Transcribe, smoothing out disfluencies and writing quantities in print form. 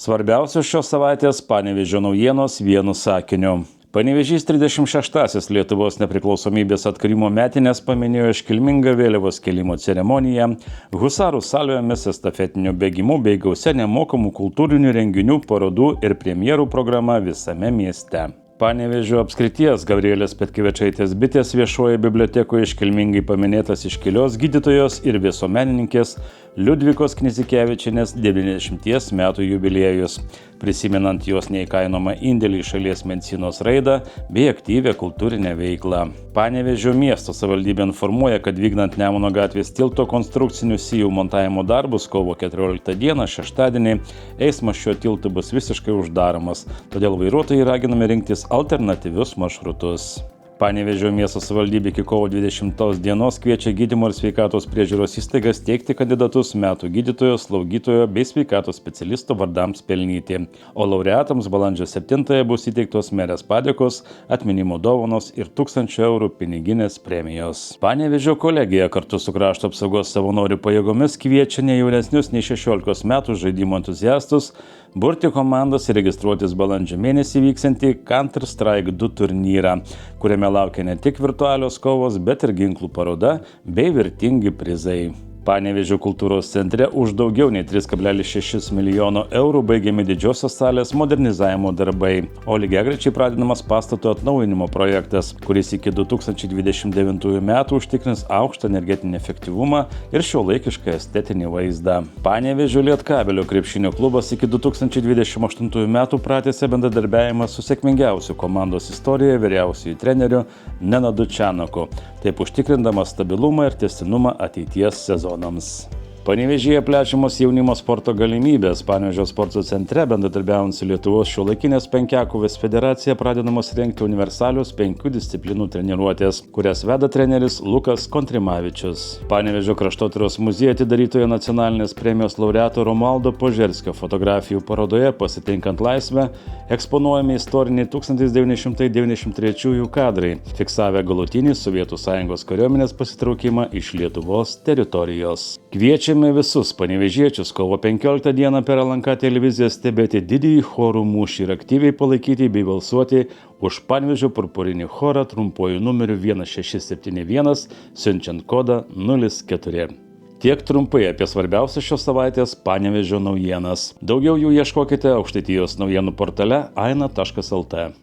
Svarbiausios šios savaitės Panevėžio naujienos vienu sakiniu. Panevėžys 36-asis Lietuvos nepriklausomybės atkūrimo metines paminėjo iškilmingą vėliavos kėlimo ceremoniją, husarų salvėmis, estafetiniu bėgimu bei gausia nemokamų kultūrinių renginių, parodų ir premjerų programa visame mieste. Panevėžio apskrities Gabrielės Petkevičaitės bitės viešoje bibliotekoje iškilmingai paminėtas iškilios gydytojos ir visuomenininkės Liudvikos Knizikevičienės 90 metų jubiliejus, prisimenant jos neįkainomą indėlį į šalies medicinos raidą bei aktyvią kultūrinę veiklą. Panevėžio miesto savivaldybė informuoja, kad vykdant Nemuno gatvės tilto konstrukcinių sijų montavimo darbus kovo 14 dieną šeštadienį eismas šiuo tiltu bus visiškai uždaromas, todėl vairuotojai raginami rinktis alternatyvius maršrutus. Panevėžio miesto savivaldybė iki kovo 20 dienos kviečia gydymo ir sveikatos priežiūros įstaigas teikti kandidatus metų gydytojo, slaugytojo bei sveikatos specialisto vardams pelnyti, o laureatams balandžio 7 bus įteiktos merės padėkos, atminimo dovanos ir 1000 eurų piniginės premijos. Panevėžio kolegija kartu su krašto apsaugos savanorių pajėgomis kviečia ne jaunesnius nei 16 metų žaidimo entuziastus burti komandas ir registruotis balandžio mėnesį vyksiantį Counter-Strike 2 turnyrą, kuriame laukia ne tik virtualios kovos, bet ir ginklų paroda bei vertingi prizai. Panevėžio kultūros centre už daugiau nei 3,6 milijono eurų baigiami didžiosios salės modernizavimo darbai, o lygiagrečiai pradedamas pastato atnaujinimo projektas, kuris iki 2029 metų užtikrins aukštą energetinį efektyvumą ir šiuolaikišką estetinį vaizdą. Panevėžio Lietkabelio krepšinio klubas iki 2028 metų pratęsė bendradarbiavimą su sėkmingiausiu komandos istorijoje vyriausiuoju treneriu Nenadu Čanaku, taip užtikrindamas stabilumą ir tęstinumą ateities sezonams. Panevėžyje plečiamos jaunimo sporto galimybės. Panevėžio sporto centre, bendradarbiaujant su Lietuvos šiuolaikinės penkiakovės federacija, pradedamos rengti universalios 5 disciplinų treniruotės, kurias veda treneris Lukas Kontrimavičius. Panevėžio kraštotyros muziejuje atidarytoje nacionalinės premijos laureato Romualdo Požerskio fotografijų parodoje Pasitinkant laisvę eksponuojami istoriniai 1993 kadrai, fiksavę galutinį Sovietų Sąjungos kariuomenės pasitraukimą iš Lietuvos teritorijos. Kviečiame visus panevėžiečius kovo 15 dieną per LNK televiziją stebėti didįjį chorų mūšį ir aktyviai palaikyti bei balsuoti už Panevėžio purpurinį chorą trumpuoju numeriu 1671, siunčiant kodą 04. Tiek trumpai apie svarbiausias šios savaitės Panevėžio naujienas. Daugiau jų ieškokite Aukštaitijos naujienų portale aina.lt.